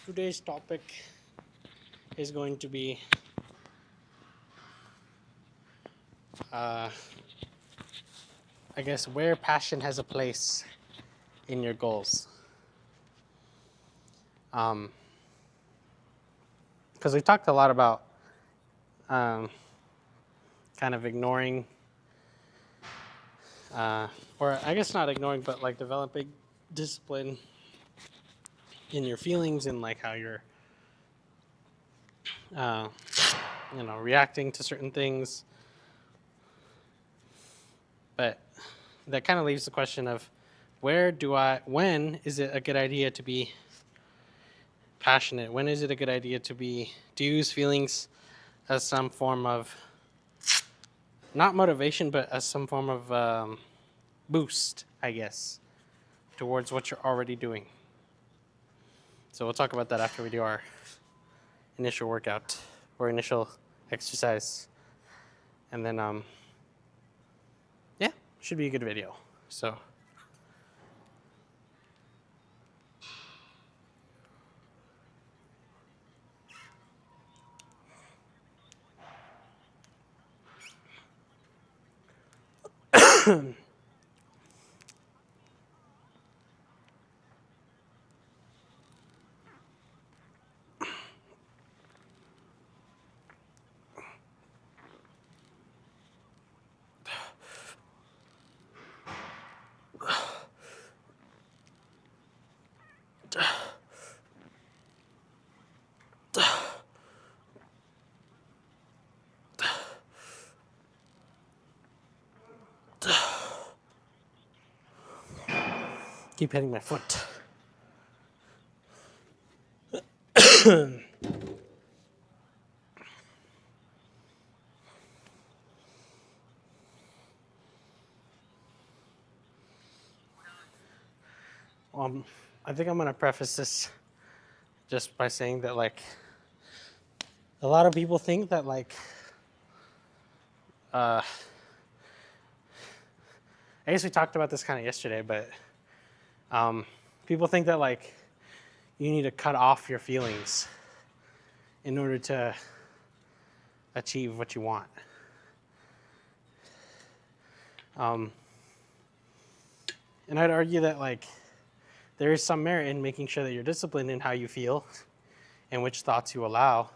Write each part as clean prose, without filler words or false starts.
Today's topic is going to be uh, I guess where passion has a place in your goals. Because we talked a lot about um, kind of ignoring, or I guess not ignoring, but like developing discipline in your feelings and like how you're, uh, reacting to certain things. But that kind of leaves the question of when is it a good idea to be passionate? When is it a good idea to use feelings as some form of not motivation, but as some form of boost, I guess, towards what you're already doing. So we'll talk about that after we do our initial workout or initial exercise, and then yeah, should be a good video. So. Keep hitting my foot. I think I'm gonna preface this just by saying that like a lot of people think that like I guess we talked about this kind of yesterday, but people think that like you need to cut off your feelings in order to achieve what you want. And I'd argue that like there is some merit in making sure that you're disciplined in how you feel and which thoughts you allow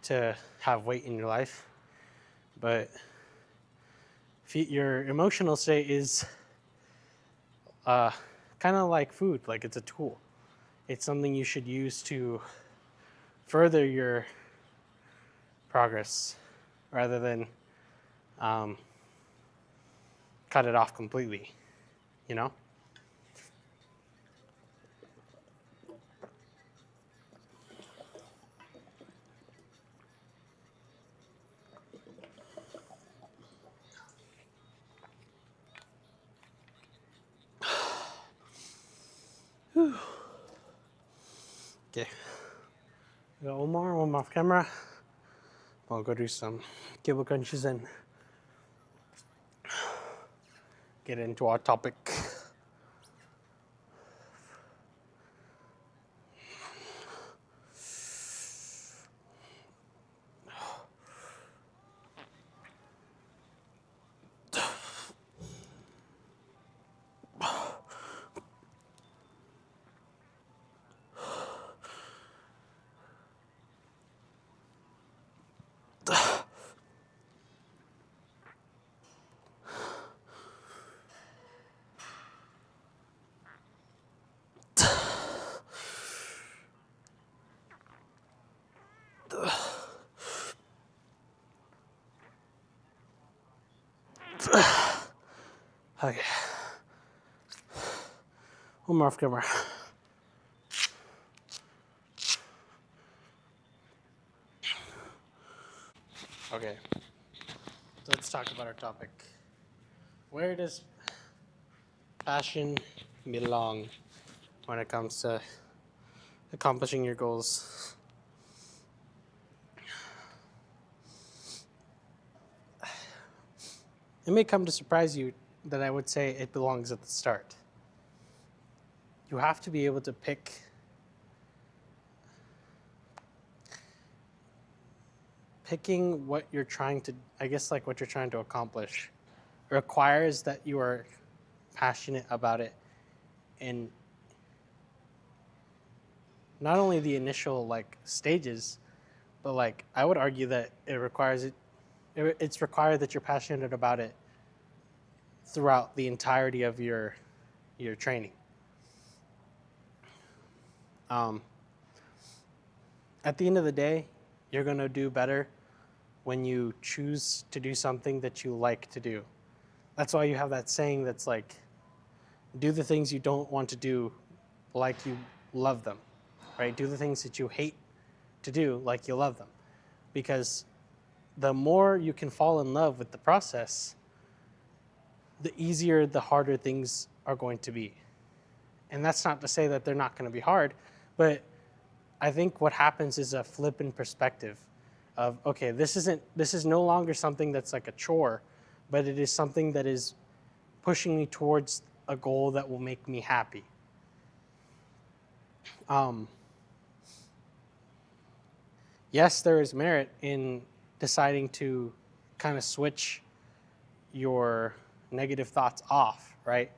to have weight in your life. But your emotional state is kind of like food, like it's a tool. It's something you should use to further your progress rather than cut it off completely, you know? Okay. We got one more off camera. I'll go do some cable crunches and get into our topic. Okay. One more off camera. Okay. So let's talk about our topic. Where does passion belong when it comes to accomplishing your goals? It may come to surprise you that I would say it belongs at the start. You have to be able to pick picking what you're trying to, I guess, like what you're trying to accomplish requires that you are passionate about it in not only the initial like stages, but like I would argue that it's required that you're passionate about it throughout the entirety of your training. Um, at the end of the day, you're going to do better when you choose to do something that you like to do. That's why you have that saying that's like, do the things you don't want to do like you love them, right? Do the things that you hate to do like you love them. Because the more you can fall in love with the process, the easier the harder things are going to be. And that's not to say that they're not going to be hard, but I think what happens is a flip in perspective of, okay, this is no longer something that's like a chore, but it is something that is pushing me towards a goal that will make me happy. Yes, there is merit in deciding to kind of switch your negative thoughts off, right?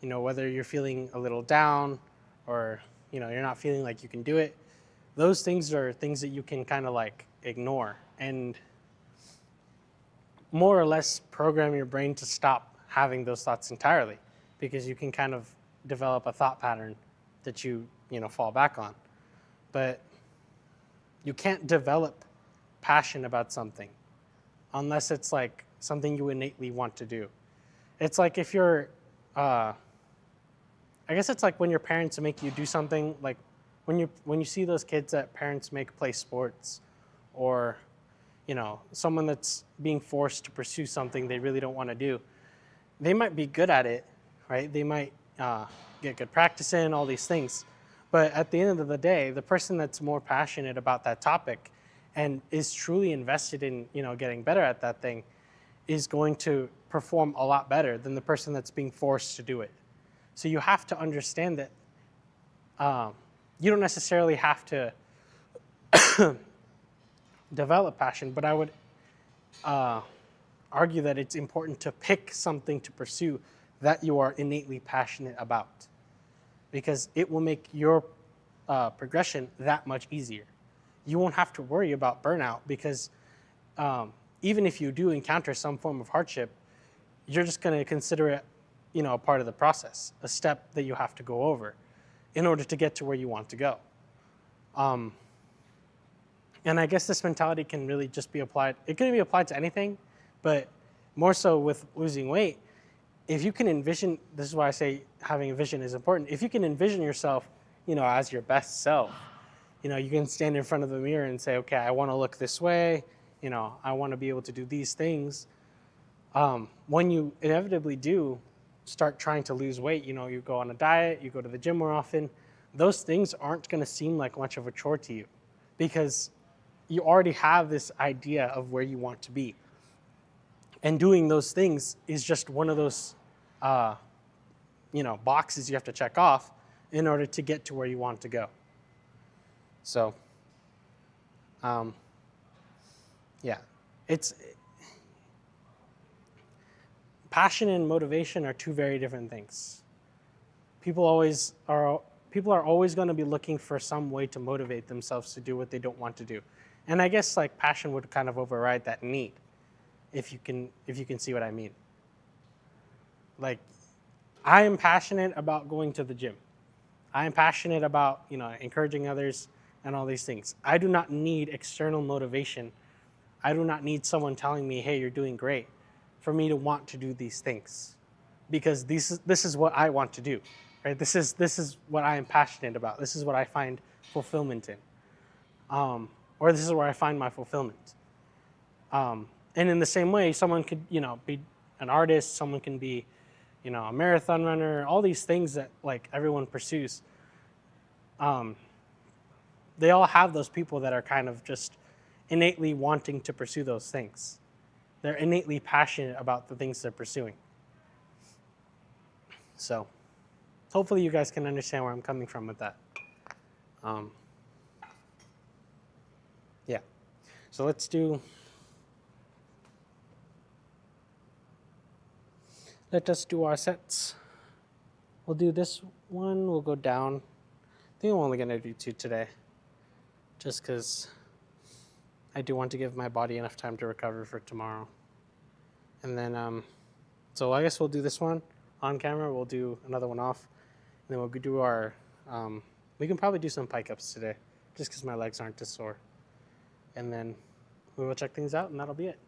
You know, whether you're feeling a little down or, you know, you're not feeling like you can do it, those things are things that you can kind of like ignore and more or less program your brain to stop having those thoughts entirely, because you can kind of develop a thought pattern that you know, fall back on. But you can't develop passion about something unless it's like something you innately want to do. It's like if you're, I guess it's like when your parents make you do something, like when you see those kids that parents make play sports, or you know, someone that's being forced to pursue something they really don't want to do. They might be good at it, right? They might get good practice in, all these things. But at the end of the day, the person that's more passionate about that topic and is truly invested in, you know, getting better at that thing is going to perform a lot better than the person that's being forced to do it. So you have to understand that you don't necessarily have to develop passion, but I would argue that it's important to pick something to pursue that you are innately passionate about, because it will make your progression that much easier. You won't have to worry about burnout, because even if you do encounter some form of hardship, you're just going to consider it, you know, a part of the process, a step that you have to go over in order to get to where you want to go. And I guess this mentality can really just be applied. It can be applied to anything, but more so with losing weight. If you can envision, this is why I say having a vision is important. If you can envision yourself, you know, as your best self, you know, you can stand in front of the mirror and say, okay, I want to look this way. You know, I want to be able to do these things. When you inevitably do start trying to lose weight, you know, you go on a diet, you go to the gym more often, those things aren't going to seem like much of a chore to you, because you already have this idea of where you want to be. And doing those things is just one of those, you know, boxes you have to check off in order to get to where you want to go. So, yeah, it's passion and motivation are two very different things. People are always going to be looking for some way to motivate themselves to do what they don't want to do. And I guess like passion would kind of override that need, if you can see what I mean. Like, I am passionate about going to the gym. I am passionate about, you know, encouraging others and all these things. I do not need external motivation. I do not need someone telling me, hey, you're doing great, for me to want to do these things, because this is what I want to do, right? This is what I am passionate about. This is what I find fulfillment in, or this is where I find my fulfillment. And in the same way, someone could, you know, be an artist. Someone can be, you know, a marathon runner. All these things that like everyone pursues. They all have those people that are kind of just innately wanting to pursue those things. They're innately passionate about the things they're pursuing. So hopefully you guys can understand where I'm coming from with that. Yeah. So let us do our sets. We'll do this one, we'll go down. I think I'm only gonna do 2 today, just because I do want to give my body enough time to recover for tomorrow. And then, so I guess we'll do this one on camera, we'll do another one off, and then we'll do our, we can probably do some pike ups today, just because my legs aren't as sore. And then we will check things out, and that'll be it.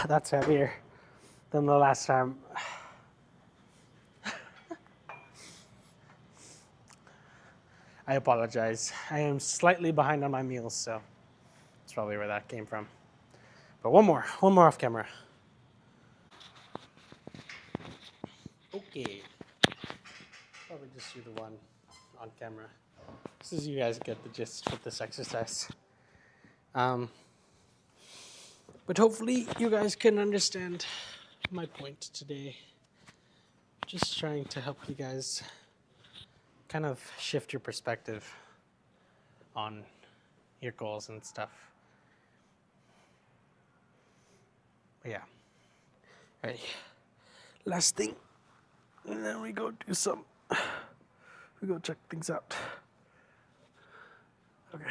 That's heavier than the last time. I apologize. I am slightly behind on my meals, so that's probably where that came from. But one more off camera. Okay. Probably just do the one on camera. This is you guys get the gist with this exercise. But hopefully you guys can understand my point today. Just trying to help you guys kind of shift your perspective on your goals and stuff. But yeah. Alrighty. Last thing. And then we go do some. We go check things out. Okay.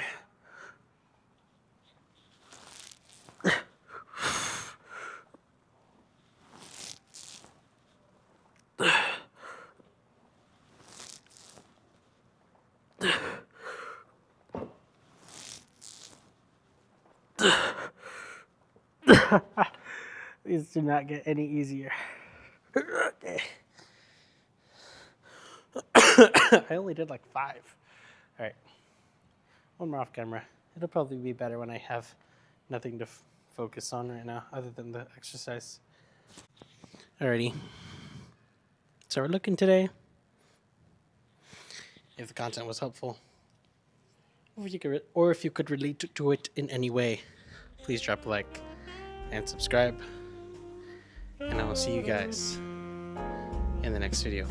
These do not get any easier. Okay. I only did like 5. All right. One more off camera. It'll probably be better when I have nothing to focus on right now other than the exercise. Alrighty. So we're looking today. If the content was helpful, or if you could relate to it in any way, please drop a like and subscribe. And I will see you guys in the next video.